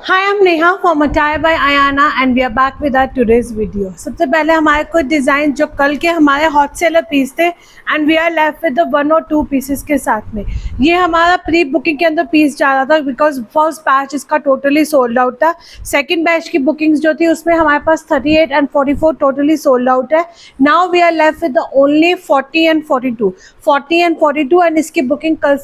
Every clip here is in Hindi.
Hi, I'm Neha from Attire by Ayana and we are back with our today's video. सबसे पहले हमारे कुछ डिज़ाइन जो कल के हमारे हॉट सेलर पीस थे and we are left with the 1 और 2 पीसेस के साथ में। ये हमारा प्री बुकिंग के अंदर पीस जा रहा था बिकॉज फर्स्ट बैच इसका टोटली सोल्ड आउट था। सेकंड बैच की बुकिंग्स जो थी उसमें हमारे पास 38 एंड 44 टोटली सोल्ड आउट है। Now we are left with the only 40 and 42 and इसकी बुकिंग कल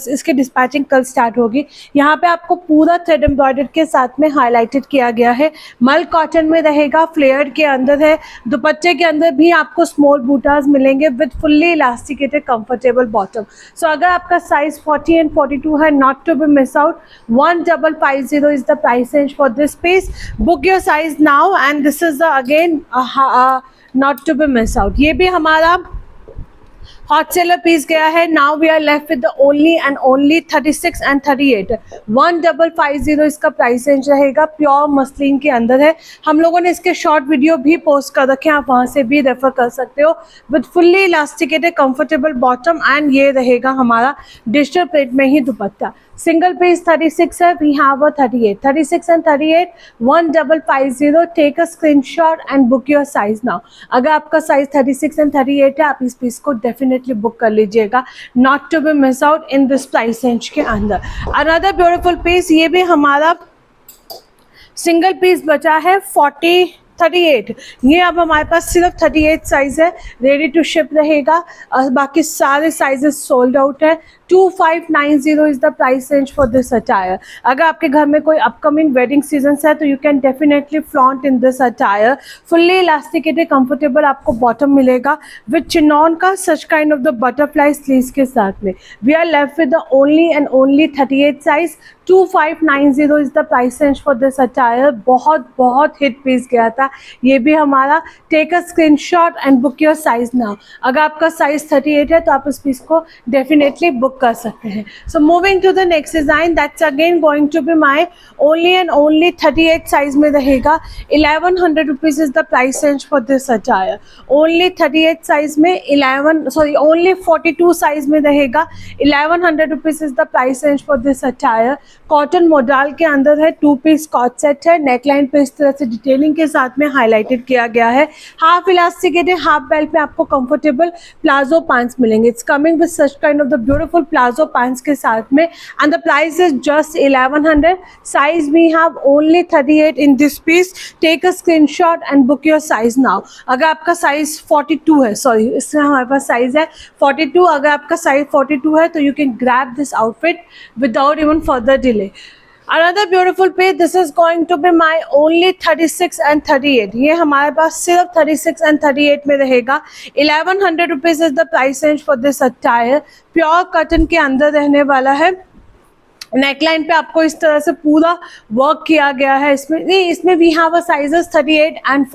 इसकी डिस्पैचिंग कल स्टार्ट होगी। यहाँ पे आपको पूरा थ्रेड एम्ब्रॉयडर्ड के साथ में हाईलाइटेड किया गया है। मल कॉटन में रहेगा, फ्लेयर्ड के अंदर है। दुपट्टे के अंदर भी आपको स्मॉल बूटास मिलेंगे with fully elasticated comfortable bottom. So अगर आपका साइज 40 एंड 42 है, not to be miss out, 1550 is the price range for this piece. Book your size now and this is the again not to be miss out. ये भी हमारा हॉट सेलर पीस गया है। Now we are left with the only and only 36 and 38, 1550 इसका प्राइस रेंज रहेगा। प्योर मसलिन के अंदर है। हम लोगों ने इसके शॉर्ट वीडियो भी पोस्ट कर रखे हैं, आप वहाँ से भी रेफर कर सकते हो। With fully elasticated comfortable bottom and ये रहेगा हमारा डिजिटल प्रिंट में ही दुपट्टा। सिंगल पीस 36 है, we have a 38, 36 and 38, 1550। Take a screenshot and book your size now. अगर आपका साइज 36 एंड 38 है, आप इस पीस को डेफिनेटली बुक कर लीजिएगा, not to be miss out in this price range के अंदर। अनदर ब्यूटीफुल पीस, ये भी हमारा सिंगल पीस बचा है 38। ये अब हमारे पास सिर्फ 38 साइज है, रेडी टू शिप रहेगा और बाकी सारे साइजेस सोल्ड आउट है। 2590 is the price range for this attire. अगर आपके घर में कोई अपकमिंग वेडिंग सीजन है तो you can definitely flaunt in this attire. Fully elasticated comfortable आपको बॉटम मिलेगा विद चिनॉन का such kind of the butterfly sleeves के साथ में। We are left with the only and only 38 size. 2590 is the price range for this attire. बहुत हिट पीस गया था ये भी हमारा। Take a screenshot and book your size now. अगर आपका साइज 38 है तो आप इस पीस को डेफिनेटली बुक कर सकते हैं। So moving to the next design, that's again going to be my only and only 38 size में रहेगा। 1100 rupees is the price range for this attire. Only 38 size में ओनली 42 साइज में रहेगा। 1100 rupees is the price range for this attire. Cotton modal के अंदर है, 2 पीस कॉट सेट है। नेकलाइन पे इस तरह से डिटेलिंग के साथ में हाईलाइटेड किया गया है। हाफ इलास्टिकेटेड हाफ बेल्ट पे आपको कंफर्टेबल प्लाजो पैंट्स मिलेंगे। It's coming with such kind of the beautiful palazzo pants के साथ में and the price is just 1100। Size we have only 38 in this piece. Take a screenshot and book your size now. अगर आपका साइज 42 है, सॉरी इसमें हमारे पास साइज है 42, अगर आपका साइज 42 है तो you can grab this outfit without even further delay. Another beautiful piece, this is going to be my only 36 and 38। ये हमारे पास सिर्फ 36 and 38 में रहेगा। 1100 rupees is the price range for this attire. Pure cotton के अंदर रहने वाला है। नेकलाइन पे आपको इस तरह से पूरा वर्क किया गया है। इसमें we have a sizes 38 and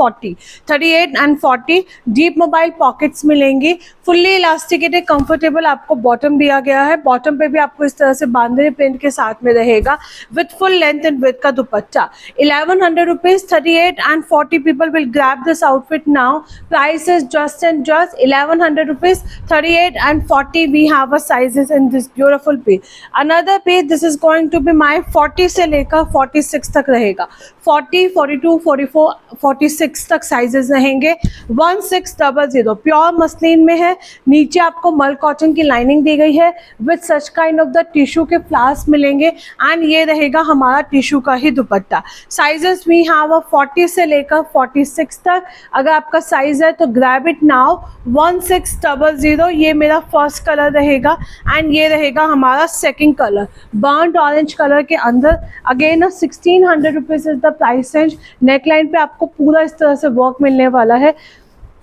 40। Deep mobile pockets मिलेंगी। फुल्ली इलास्टिकेटेड कंफर्टेबल आपको बॉटम दिया गया है। बॉटम पे भी आपको इस तरह से बांधनी प्रिंट के साथ में रहेगा with full length and width का दुपट्टा। 1100 rupees. 38 and 40 people will grab this outfit now. Price is just and just 1100 rupees. 38 and 40 we have a sizes in this beautiful piece. Another piece, this is going to be my 40 से लेकर 46 तक रहेगा। 40, 42, 44, 46 तक साइजेस रहेंगे। 1600 प्योर मसलिन में है। नीचे आपको मल कॉटन की लाइनिंग दी गई है with such kind of the tissue के फ्लावर्स मिलेंगे एंड ये रहेगा हमारा टिश्यू का ही दुपट्टा। साइजेस वी हैव 40 से लेकर 46 तक। अगर आपका साइज है तो ग्रैब इट नाउ। 1600 ये मेरा फर्स्ट कलर रहेगा एंड ये रहेगा हमारा second colour burnt orange colour के अंदर। Again 1600 rupees is the price range. Neckline पे आपको पूरा इस तरह से वर्क मिलने वाला है।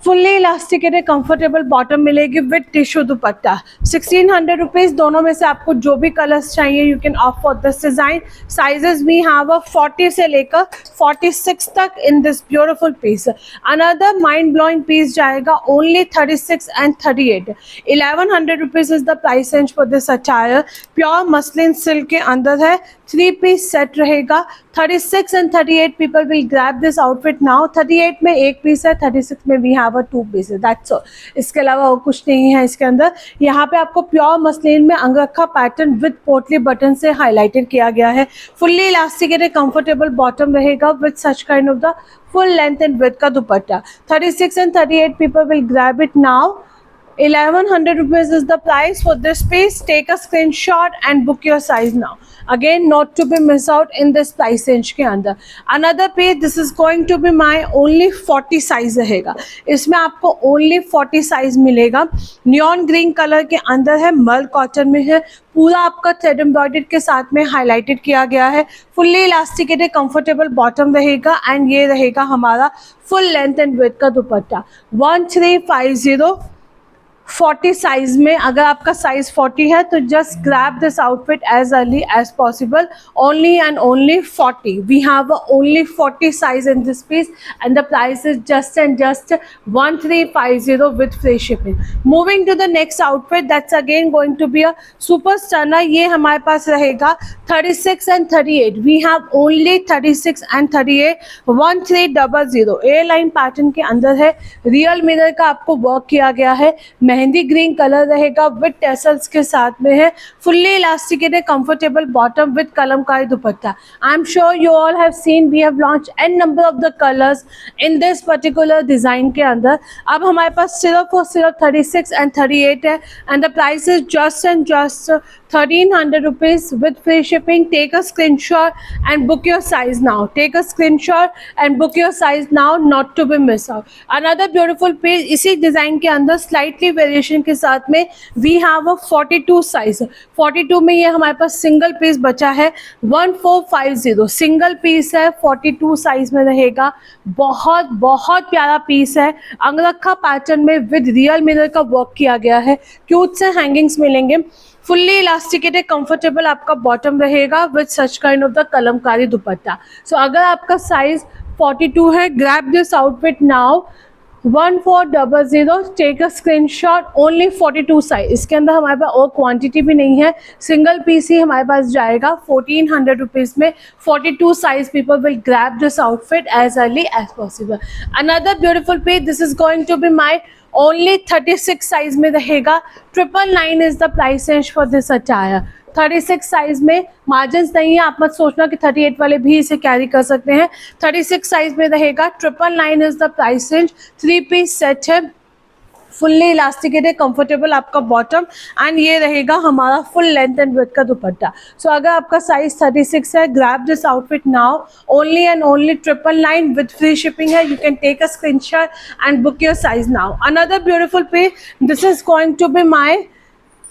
फुल्ली इलास्टिकेटेड कंफर्टेबल बॉटम मिलेगी विद टिश्यू दुपट्टा। 1600 रुपीज। दोनों में से आपको जो भी कलर्स चाहिए you can opt for this design. Sizes we have 40 से लेकर 46 तक in this beautiful piece. Another mind blowing piece जाएगा only 36 and 38। 1100 rupees is the price range for this attire. Pure muslin silk के अंदर है। 3 पीस सेट रहेगा। 36 and 38 people will grab this outfit now. 38 में एक पीस है, 36 में we have have 2 pieces, that's all. इसके अलावा और कुछ नहीं है इसके अंदर। यहाँ पे आपको प्योर मसलिन में अंगरखा पैटर्न विद पोटली बटन से हाईलाइटेड किया गया है। फुल्ली इलास्टिकेटेड कंफर्टेबल बॉटम रहेगा with such kind of the full length and width का दुपट्टा। 36 and 38 people will grab it now। 1100 rupees is the price for this piece। Take a screenshot and book your size now। Again, not to be miss out in this price range के अंदर। Another piece, this is going to be my only 40 size रहेगा। इसमें आपको only 40 size मिलेगा। Neon green color के अंदर है, मल कॉटन में है, पूरा आपका थ्रेड एम्ब्रॉयडर्ड के साथ में हाईलाइटेड किया गया है। फुल्ली इलास्टिकेटेड कंफर्टेबल बॉटम रहेगा एंड ये रहेगा हमारा फुल लेंथ एंड विड्थ का दुपट्टा। 1350 40 साइज में। अगर आपका साइज 40 है तो just grab this outfit as early as possible. Only and only 40। We have only 40 size in this piece and the price is just and just 1350 with free shipping. Moving to the next outfit, that's again going to be a super stunner. ये हमारे पास रहेगा 36 and 38। We have only 36 and 38। 1300 A line pattern के अंदर है। रियल मिरर का आपको वर्क किया गया है। मेहंदी ग्रीन कलर रहेगा विद टेसल्स के साथ में है। Fully elasticated comfortable bottom with kalamkari dupatta. I am sure you all have seen we have launch an number of the colours in this particular design के अंदर। अब हमारे पास सिर्फ और सिर्फ 36 एंड 38 है and the price is just and just 1300 rupees with free shipping। Take a screenshot and book your size now। Take a screenshot and book your size now, not to be miss out। Another beautiful piece इसी डिज़ाइन के अंदर स्लाइटली वेरिएशन के साथ में we have a 42 size। 42 में ये हमारे पास सिंगल पीस बचा है। 1450 सिंगल पीस है, 42 साइज में रहेगा। बहुत बहुत प्यारा पीस है। अंगरखा पैटर्न में विद रियल मिरर का वर्क किया गया है। क्यूट से हैंगिंग्स मिलेंगे। फुल्ली इलास्टिकेटेड कंफर्टेबल आपका बॉटम रहेगा with such kind of the kalamkari दुपट्टा। सो अगर आपका साइज 42 है, grab this outfit now. 1400। Take a screenshot. Only 42 size. इसके अंदर हमारे पास और क्वांटिटी भी नहीं है, सिंगल पीस ही हमारे पास जाएगा 1400 रुपीज़ में। 42 size people will grab this outfit as early as possible. Another beautiful piece, this is going to be my only 36 size में रहेगा। 999 is the price range for this attire. 36 size में मार्जिन्स नहीं है, आप मत सोचना कि 38 वाले भी इसे कैरी कर सकते हैं। 36 साइज में रहेगा। 999 is the price range. 3 piece set है। फुल्ली इलास्टिकेटेड कंफर्टेबल आपका बॉटम एंड ये रहेगा हमारा फुल लेंथ एंड विड्थ का दुपट्टा। सो अगर आपका साइज 36 है, grab this outfit now. Only and only 999 with free shipping है। You can take a screenshot and book your size now. Another beautiful piece, this is going to be my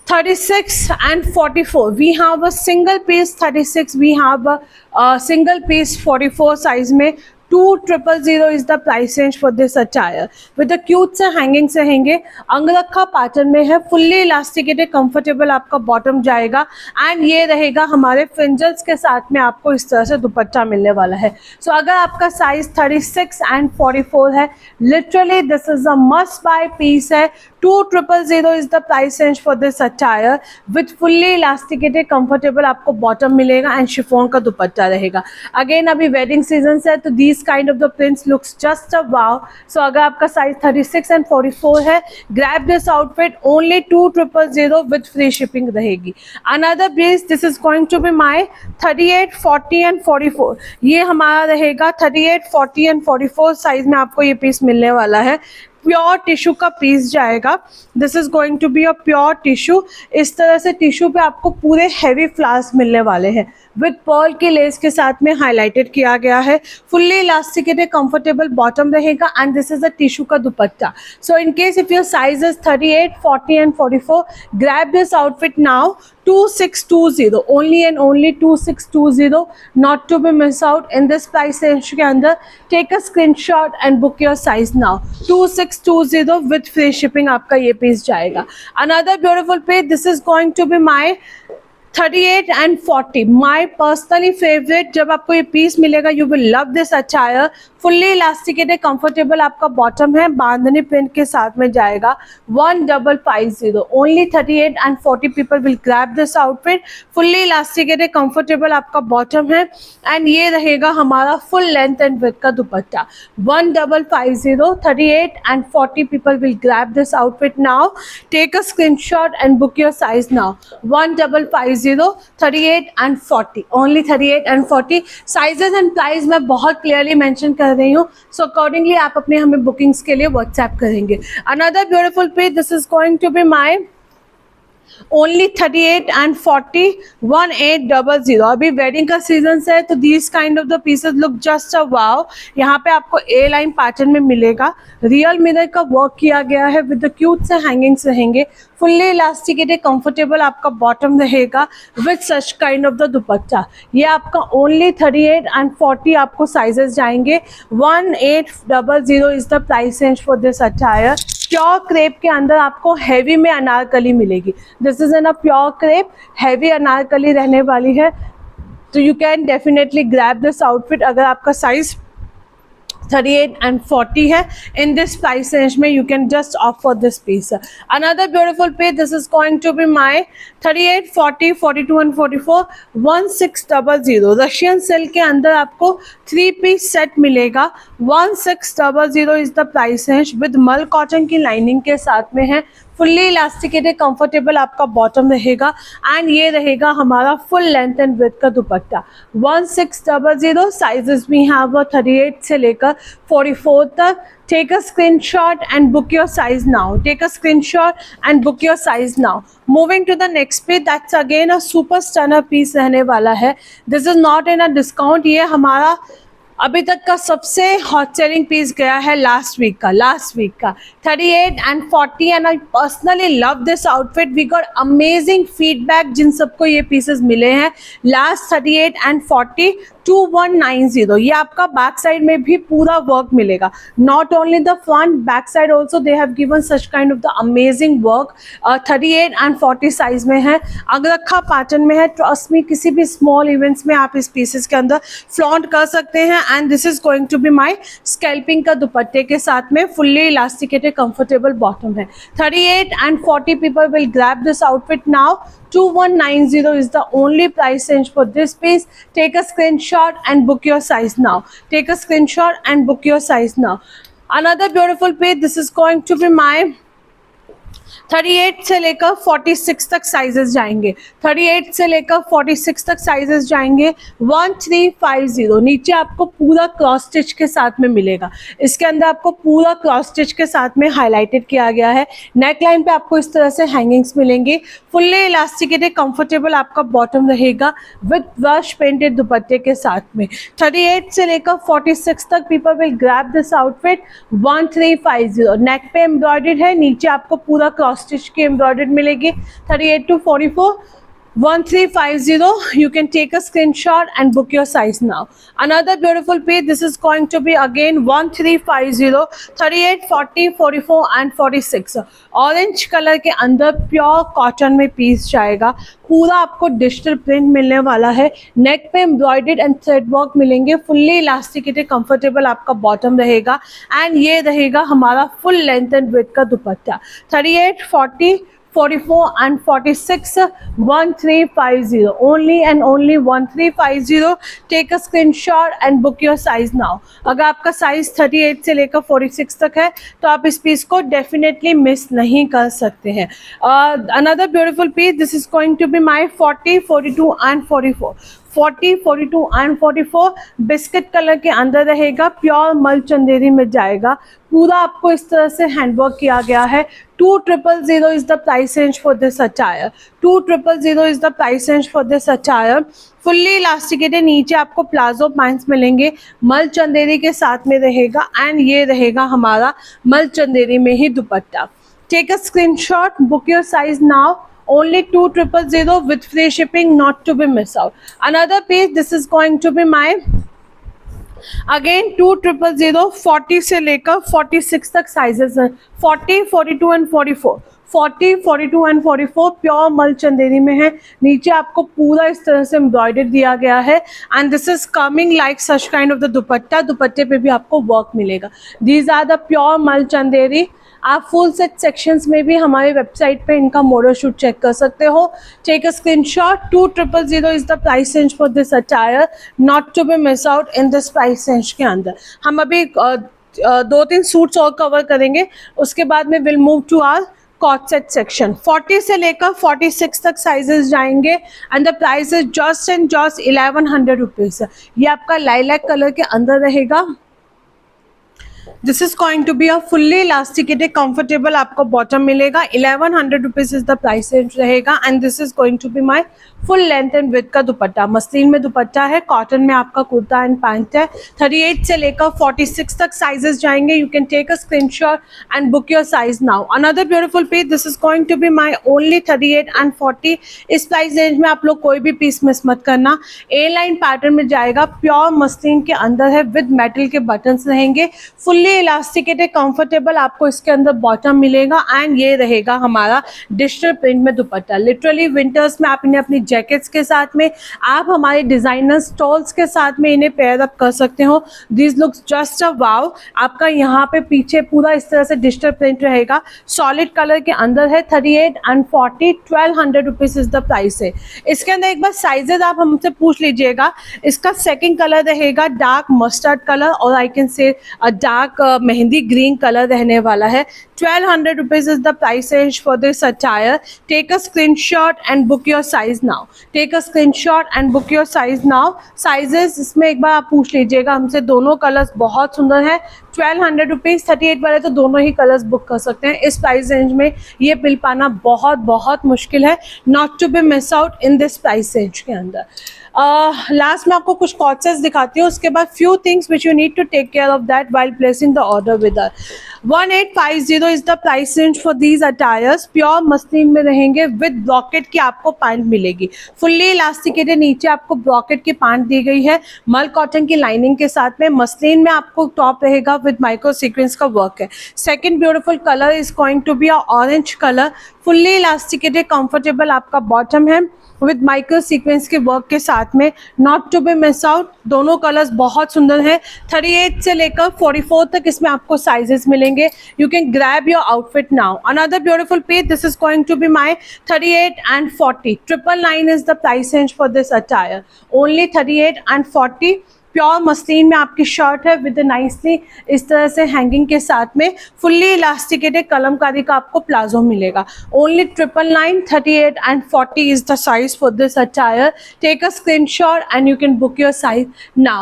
36 and 44. We have a single piece 36, we have a single piece 44 size में। 2000 is the price range for this attire with the cute से हैंगिंग्स रहेंगे। अंगरखा पैटर्न में है। फुल्ली इलास्टिकेटेड कंफर्टेबल आपका बॉटम जाएगा एंड ये रहेगा हमारे फ्रिंजल्स के साथ में आपको इस तरह से दुपट्टा मिलने वाला है। सो अगर आपका साइज 36 and 44 है, literally this is a must buy piece है। 2000 is the price range for this attire with fully elasticated comfortable आपको बॉटम मिलेगा एंड शिफॉन का दुपट्टा रहेगा। अगेन अभी वेडिंग सीजन है तो these kind of the prints looks just a wow। so अगर आपका साइज 36 and 44 है, grab this outfit only 2000 with free shipping रहेगी। Another piece, this is going to be my 38, 40 and 44। ये हमारा रहेगा 38, 40 and 44 साइज में आपको ये पीस मिलने वाला है। प्योर टिश्यू का पीस जाएगा। This is going to be a pure tissue. इस तरह से टिश्यू पे आपको पूरे हैवी फ्लावर्स मिलने वाले हैं विद पर्ल की लेस के साथ में हाईलाइटेड किया गया है। फुल्ली इलास्टिकेटेड कंफर्टेबल बॉटम रहेगा and this is a tissue का दुपट्टा। So in case if your size is 38, 40 and 44, grab this outfit now. 2620 only and only 2620, not to be miss out in this price range के अंदर। Take a screenshot and book your size now. 2620 with free shipping आपका ये पीस जाएगा। Another beautiful piece, this is going to be my 38 and 40 my personally favourite. जब आपको ये पीस मिलेगा you will love this attire. Fully elasticated comfortable आपका बॉटम है, बांधनी प्रिंट के साथ में जाएगा। 1550 only 38 and 40 people will grab this outfit. Fully elasticated comfortable आपका बॉटम है एंड ये रहेगा हमारा फुल लेंथ एंड विड्थ का dupatta. 1550 38 and 40 people will grab this outfit now. Take a screenshot and book your size now. 1550 38 and 40 only 38 and 40 sizes and price मैं बहुत क्लियरली मेंशन कर रही हूँ, सो अकॉर्डिंगली आप अपने हमें बुकिंग्स के लिए व्हाट्सएप करेंगे। Another beautiful piece, this is going to be my only 38 and 40 1800। अभी वेडिंग का सीजन है तो these kind of the pieces look just a wow. यहाँ पे आपको ए लाइन पैटर्न में मिलेगा, रियल मिरर का वर्क किया गया है विद द क्यूट से हैंगिंग्स रहेंगे। फुल्ली इलास्टिकेटेड कंफर्टेबल आपका बॉटम रहेगा with such kind of the दुपट्टा। ये आपका ओनली 38 and 40 आपको साइजेस जाएंगे। 1800 is the price range for this attire. Pure crepe के अंदर आपको हैवी में अनारकली मिलेगी। This is an a pure crepe, heavy Anarkali रहने वाली है, तो you can definitely grab this outfit अगर आपका साइज 38 and 40 है। in this price range में you can just opt for this piece। another beautiful piece, this is going to be my 38 40 42 and 44 1600। Russian silk के अंदर आपको 3 पीस सेट मिलेगा। 1600 is the price range with मल कॉटन की लाइनिंग के साथ में है। फुल्ली इलास्टिकेटेड कंफर्टेबल आपका बॉटम रहेगा एंड ये रहेगा हमारा फुल लेंथ एंड विड्थ का दुपट्टा। 1600 साइजेस भी हैं 38 से लेकर 44 तक। Take a screenshot and book your size now. Take a screenshot and book your size now. Moving to the next piece, that's again a super stunner piece रहने वाला है। This is not in a discount, ये हमारा अभी तक का सबसे हॉट सेलिंग पीस गया है लास्ट वीक का 38 and 40 and I personally love this outfit. We got amazing feedback जिन सबको ये पीसेस मिले हैं। Last 38 and 40 2190। ये आपका बैक साइड में भी पूरा वर्क मिलेगा, not only the front, back side also they have given such kind of the amazing work. 38 and 40 size में है, अगरखा पैटर्न में है। ट्रस्ट मी, किसी भी स्मॉल इवेंट्स में आप इस पीसेस के अंदर फ्लॉन्ट कर सकते हैं। And this is going to be my scalloping का दुपट्टे के साथ में फुल्ली इलास्टिकेटेड कंफर्टेबल बॉटम है। 38 and 40 people will grab this outfit now. 2190 is the only price range for this piece. Take a screenshot and book your size now. Take a screenshot and book your size now. Another beautiful piece, this is going to be my 38 से लेकर 46 तक साइजेस जाएंगे। 38 से लेकर 46 तक साइजेस जाएंगे। 1350 नीचे आपको पूरा क्रॉस स्टिच के साथ में मिलेगा। इसके अंदर आपको पूरा क्रॉस स्टिच के साथ में हाईलाइटेड किया गया है। नेक लाइन पे आपको इस तरह से हैंगिंग्स मिलेंगे। फुल्ली इलास्टिकेटेड कंफर्टेबल आपका बॉटम रहेगा विद ब्रश पेंटेड दुपट्टे के साथ में। 38 से लेकर 46 तक people will grab this outfit. 1350 नेक पे एम्ब्रॉयडर्ड है, नीचे आपको पूरा क्रॉस स्टिच की एम्ब्रॉयडर्ड मिलेगी। 38 to 44 1350। you can take a screenshot and book your size now. Another beautiful piece, this is going to be again 1350 38 40 44 and 46। Orange colour के अंदर प्योर कॉटन में पीस जाएगा। पूरा आपको डिजिटल प्रिंट मिलने वाला है। नेक पे एम्ब्रॉयडर्ड एंड थ्रेड वर्क मिलेंगे। फुल्ली इलास्टिकेटेड कंफर्टेबल आपका बॉटम रहेगा एंड ये रहेगा हमारा फुल लेंथ एंड विड्थ का दुपट्टा। 38 40 44 and 46 1350 only and only 1350। take a screenshot and book your size now। अगर आपका साइज 38 से लेकर 46 तक है तो आप इस पीस को डेफिनेटली मिस नहीं कर सकते हैं। another beautiful piece, this is going to be my 40 42 and 44। 40 42 and 44 biscuit colour के अंदर रहेगा। प्योर मल चंदेरी में जाएगा। पूरा आपको इस तरह से हैंडवर्क किया गया है। 2000 is the price range for this attire। 2000 is the price range for this attire। Fully elasticated नीचे आपको प्लाजो पैंट्स मिलेंगे, मल चंदेरी के साथ में रहेगा एंड ये रहेगा हमारा मल चंदेरी में ही दुपट्टा। Take a screenshot, book your size now. only 2000 with free shipping, not to be missed out। another piece, this is going to be my again 2000 40 से लेकर 46 तक साइजेस हैं। 40 42 एंड 44। 40, 42 एंड 44 प्योर मल चंदेरी में है। नीचे आपको पूरा इस तरह से एम्ब्रॉयडरी दिया गया है and this is coming like such kind of the दुपट्टा। दुपट्टे पे भी आपको वर्क मिलेगा। दीज आर द प्योर मल चंदेरी। आप फुल सेट सेक्शंस में भी हमारे वेबसाइट पे इनका मॉडल शूट चेक कर सकते हो। Take a screenshot. 2000 is the price range for this attire, not to be miss out in this price range के अंदर। हम अभी 2-3 सूट्स और कवर करेंगे, उसके बाद में will move to our coord set section. 40 से लेकर 46 तक साइजेस जाएंगे and the price is just and just 1100 rupees. ये आपका लाइलैक कलर के अंदर रहेगा। This is going to be a fully elasticated comfortable आपको बॉटम मिलेगा। 1100 rupees is the price range रहेगा and this is going to be my full length and width का दुपट्टा। मसलिन में दुपट्टा है, कॉटन में आपका कुर्ता एंड पैंट है। 38 से लेकर 46 तक साइजेस जाएंगे। You can take a screenshot and book your size now. Another beautiful piece, this is going to be my only 38 and 40। इस प्राइस रेंज में आप लोग कोई भी पीस मिस मत करना। ए लाइन पैटर्न में जाएगा, प्योर मसलिन के अंदर है, विद मेटल के बटन्स रहेंगे, फुल्ली इलास्टिकेटेड कंफर्टेबल आपको इसके अंदर बॉटम मिलेगा एंड ये रहेगा हमारा डिजिटल प्रिंट में दुपट्टा। लिटरली विंटर्स में आप इन्हें अपनी जैकेट्स के साथ में, आप हमारे डिजाइनर स्टॉल्स के साथ में इन्हें पेयर अप कर सकते हो। दिस लुक्स जस्ट अ वाव। आपका यहाँ पे पीछे पूरा इस तरह से डिजिटल प्रिंट रहेगा, सॉलिड कलर के अंदर है। 38 and 40, 1200 rupees is the price है। इसके अंदर एक बार साइजेस आप हमसे पूछ लीजिएगा। इसका सेकेंड कलर रहेगा डार्क मस्टर्ड कलर और I can say dark mehndi green colour रहने वाला है। 1200 rupees is the price range for this attire. Take a screenshot and book your size now. Take a screenshot and book your size now. Sizes इसमें एक बार आप पूछ लीजिएगा हमसे। दोनों कलर्स बहुत सुंदर है। 1200 रुपीज़। 38 वाले तो दोनों ही कलर्स बुक कर सकते हैं। इस प्राइस रेंज में ये मिल पाना बहुत बहुत मुश्किल है। Not to be miss out in this price range के अंदर। लास्ट में आपको कुछ कॉट सेट्स दिखाती हूँ, उसके बाद few things which you need to take care of that while placing the order with us. 1850 is the price range for these attires. Pure muslin में रहेंगे, विद ब्रॉकेट की आपको पैंट मिलेगी, फुल्ली इलास्टिकेटेड। नीचे आपको ब्रॉकेट की पैंट दी गई है, मल कॉटन की लाइनिंग के साथ में। मसलिन में आपको टॉप रहेगा विद माइक्रो सीक्वेंस का वर्क है। Second beautiful colour is going to be a orange colour, fully elasticated comfortable आपका बॉटम है विद माइक्रो सीक्वेंस के वर्क के साथ में। Not to be miss out. दोनों कलर्स बहुत सुंदर हैं। 38 से लेकर 44 तक इसमें आपको साइजेस मिलेंगे। You can grab your outfit now. Another beautiful piece, this is going to be my 38 and 40। 999 is the price range for this attire. Only 38 and 40। Pure muslin में आपकी शर्ट है विद नाइसली इस तरह से हैंगिंग के साथ में, फुल्ली इलास्टिकेटेड कलमकारी का आपको प्लाजो मिलेगा। Only 999, 38 and 40 is the size for this attire. Take a screenshot and you can book your size now.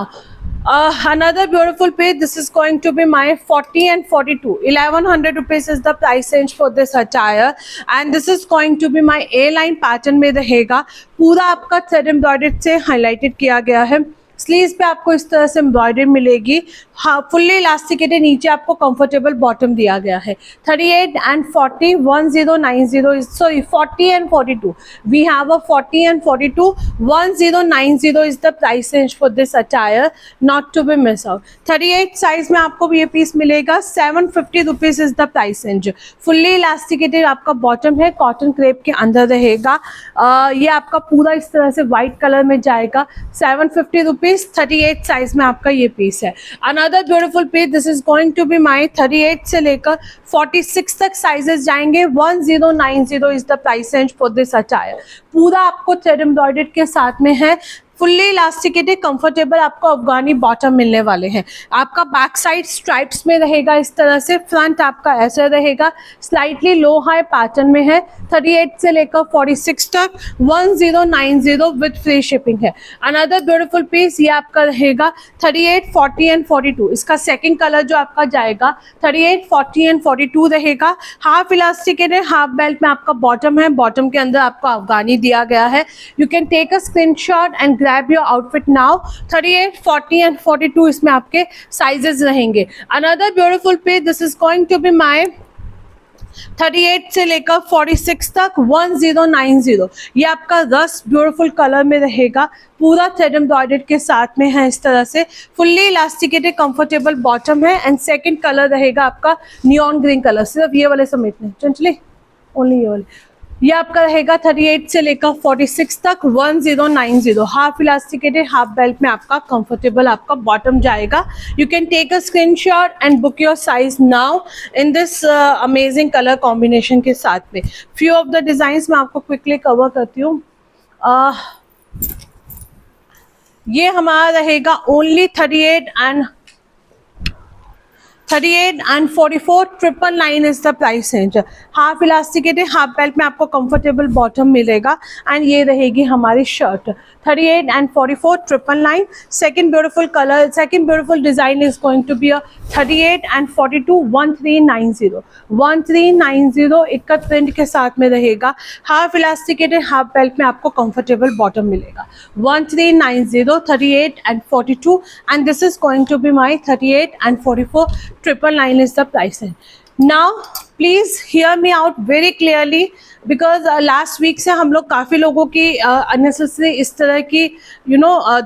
Another beautiful piece, this is going to be my 40 and 42. 1100 rupees is the price range for this attire, and this is going to be my A-line pattern में रहेगा. पूरा आपका थ्रेड एम्ब्रॉयडर्ड से हाईलाइटेड किया गया है. स्लीव्स पे आपको इस तरह से एम्ब्रॉयडरी मिलेगी. हाँ, फुल्ली इलास्टिकेटेड, नीचे आपको कंफर्टेबल बॉटम दिया गया है. 38 and 40, 1090 is, sorry, 40 and 42. We have a 40 and 42. 1090 is the price range for this attire, not to be miss out. 38 size में आपको ये पीस मिलेगा. 750 rupees is the price range. Fully elasticated आपका बॉटम है, कॉटन क्रेप के अंदर रहेगा. ये आपका पूरा इस तरह से व्हाइट कलर में जाएगा. 750 रुपीज. 38 साइज में आपका ये पीस है. Another beautiful piece, this is going to be my 38 से लेकर 46 तक साइजेस जाएंगे. 1090 is the price range for this attire. पूरा आपको थ्रेड एम्ब्रॉयडर्ड के साथ में है. फुल्ली इलास्टिकेटेड कंफर्टेबल आपको अफगानी बॉटम मिलने वाले हैं. आपका बैक साइड स्ट्राइप्स में रहेगा इस तरह से. फ्रंट आपका ऐसे रहेगा, स्लाइटली लो हाई पैटर्न में है. 38 से लेकर 46 तक 1090 विद फ्री शिपिंग है. अनदर ब्यूटीफुल पीस ये आपका रहेगा 38, 40 एंड 42. इसका सेकंड कलर जो आपका जाएगा 38, 40 एंड 42 रहेगा. हाफ इलास्टिकेटेड, हाफ बेल्ट में आपका बॉटम है. बॉटम के अंदर आपको अफगानी दिया गया है. You can take a screenshot and grab your outfit now. 38, 40 and 42 इसमें आपके साइजेस रहेंगे. Another beautiful piece, this is going to be my 38 से लेकर 46 तक 1090. ये आपका रस्ट ब्यूटीफुल कलर में रहेगा. पूरा थ्रेड एम्ब्रॉयडर्ड के साथ में है इस तरह से. फुल्ली इलास्टिकेटेड कंफर्टेबल बॉटम है. एंड सेकंड कलर रहेगा आपका नियॉन ग्रीन कलर. सिर्फ ये वाले समेटने चंचली ओनली ये आपका रहेगा 38 से लेकर 46 तक 1090 हाफ इलास्टिकेटेड हाफ बेल्ट में आपका कंफर्टेबल आपका बॉटम जाएगा। You can take a screenshot and book your size now in this amazing colour combination के साथ में। फ्यू ऑफ द डिजाइंस मैं आपको क्विकली कवर करती हूँ। ये हमारा रहेगा only 38 and 44 999 is the price range. Half elasticated half belt में आपको कंफर्टेबल बॉटम मिलेगा एंड ये रहेगी हमारी shirt 38 and 44 999। Second beautiful colour, second beautiful design is going to be 38 and 42 1390 ikat print के साथ में रहेगा। हाफ इलास्टिकेटेड हाफ बेल्ट में आपको कंफर्टेबल बॉटम मिलेगा 1390 38 and 42 and this is going to be my 38 and 44 999 is the price. Now please hear me out very clearly because last week से हम लोग काफ़ी लोगों की unnecessary इस तरह की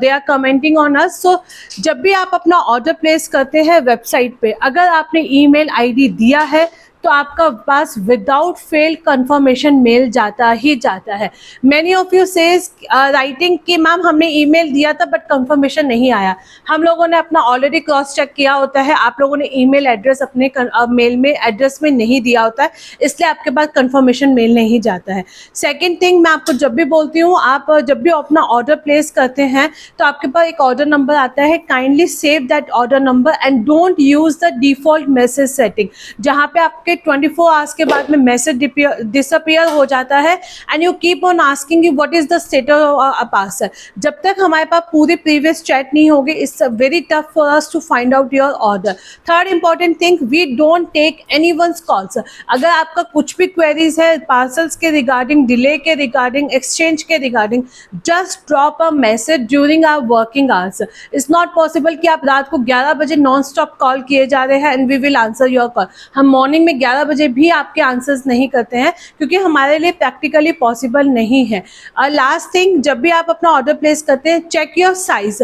they are commenting on us. So जब भी आप अपना ऑर्डर प्लेस करते हैं वेबसाइट पे, अगर आपने ईमेल आईडी दिया है तो आपका पास विदाउट फेल कंफर्मेशन मेल जाता ही जाता है। Many of you says writing कि मैम हमने ईमेल दिया था बट कंफर्मेशन नहीं आया। हम लोगों ने अपना ऑलरेडी क्रॉस चेक किया होता है, आप लोगों ने ईमेल एड्रेस अपने मेल में एड्रेस में नहीं दिया होता है, इसलिए आपके पास कंफर्मेशन मेल नहीं जाता है। सेकेंड थिंग, मैं आपको जब भी बोलती हूँ, आप जब भी अपना ऑर्डर प्लेस करते हैं तो आपके पास एक ऑर्डर नंबर आता है, kindly save that order number and don't use the default message setting, जहाँ पे आपके 24 आवर्स के बाद में मैसेज डिसअपियर हो जाता है and you keep on asking you what is the status of parcel. जब तक हमारे पास पूरी प्रीवियस चैट नहीं होगी, it's very tough for us to find out your order. Third important thing, we don't take anyone's calls. अगर आपका कुछ भी क्वेरीज है पार्सल्स के रिगार्डिंग, डिले के रिगार्डिंग, एक्सचेंज के regarding, just drop a message during our working hours. It's not possible कि आप रात को 11 बजे नॉन स्टॉप कॉल किए जा रहे हैं and we will answer your call. हम मॉर्निंग में 11 बजे भी आपके आंसर्स नहीं करते हैं क्योंकि हमारे लिए प्रैक्टिकली पॉसिबल नहीं है। लास्ट थिंग, जब भी आप अपना ऑर्डर प्लेस करते हैं, चेक योर साइज।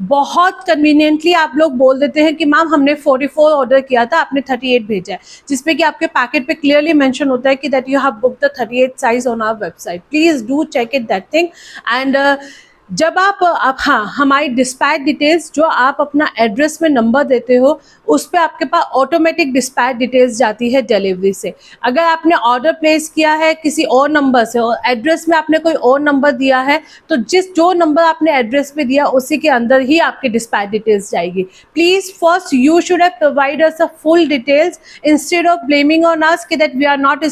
बहुत कन्वीनियंटली आप लोग बोल देते हैं कि मैम हमने 44 ऑर्डर किया था, आपने 38 भेजा है, जिसपे कि आपके पैकेट पे क्लियरली मेंशन होता है कि that you have booked the 38 size on our website. Please do check it that thing. And जब आप हाँ, हमारी डिस्पैच डिटेल्स जो आप अपना एड्रेस में नंबर देते हो उस पर आपके पास ऑटोमेटिक डिस्पैच डिटेल्स जाती है डिलीवरी से। अगर आपने ऑर्डर प्लेस किया है किसी और नंबर से और एड्रेस में आपने कोई और नंबर दिया है तो जो नंबर आपने एड्रेस पे दिया उसी के अंदर ही आपकी डिस्पैच डिटेल्स जाएगी। Please first you should have provide us a full details instead of blaming on us कि that we are not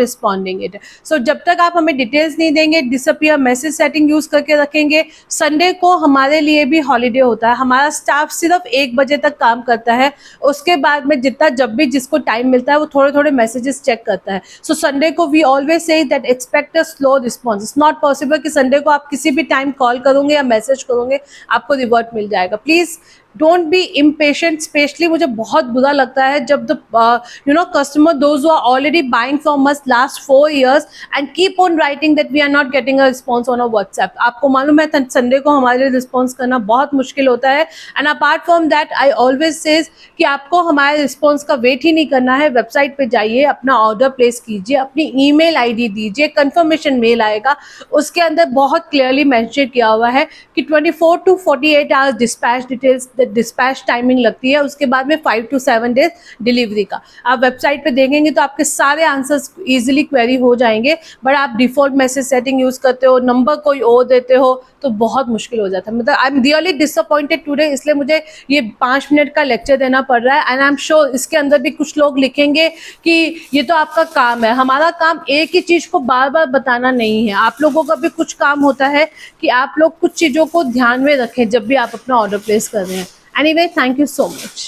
responding it. So जब तक आप हमें डिटेल्स नहीं देंगे, डिसअपियर मैसेज सेटिंग यूज़ करके रखेंगे। संडे को हमारे लिए भी हॉलीडे होता है, हमारा स्टाफ सिर्फ 1 बजे तक काम करता है, उसके बाद में जब भी जिसको टाइम मिलता है वो थोड़े थोड़े मैसेजेस चेक करता है। सो संडे को we always say that expect a slow response. It's not possible कि संडे को आप किसी भी टाइम कॉल करोगे या मैसेज करोगे आपको रिवर्ट मिल जाएगा। Please don't be impatient. Specially मुझे बहुत बुरा लगता है जब customer those who are already buying from us last 4 years and keep on writing that we are not getting a response on a WhatsApp. आपको मालूम है संडे को हमारे लिए रिस्पॉन्स करना बहुत मुश्किल होता है। And apart from that I always says कि आपको हमारे रिस्पॉन्स का वेट ही नहीं करना है। वेबसाइट पे जाइए, अपना ऑर्डर प्लेस कीजिए, अपनी ईमेल आईडी दीजिए, कंफर्मेशन मेल आएगा, उसके अंदर बहुत क्लियरली मेंशन किया हुआ है कि 24 to 48 hours dispatch details dispatch timing लगती है, उसके बाद में 5 to 7 डेज डिलीवरी का। आप वेबसाइट पे देखेंगे तो आपके सारे आंसर्स इजीली क्वेरी हो जाएंगे, बट आप डिफॉल्ट मैसेज सेटिंग यूज़ करते हो, नंबर कोई और देते हो तो बहुत मुश्किल हो जाता है। मतलब I am really disappointed today, इसलिए मुझे ये 5 मिनट का लेक्चर देना पड़ रहा है। एंड आई एम श्योर इसके अंदर भी कुछ लोग लिखेंगे कि ये तो आपका काम है। हमारा काम एक ही चीज़ को बार बार बताना नहीं है, आप लोगों का भी कुछ काम होता है कि आप लोग कुछ चीज़ों को ध्यान में रखें जब भी आप अपना ऑर्डर प्लेस कर रहे हैं। Anyway, thank you so much.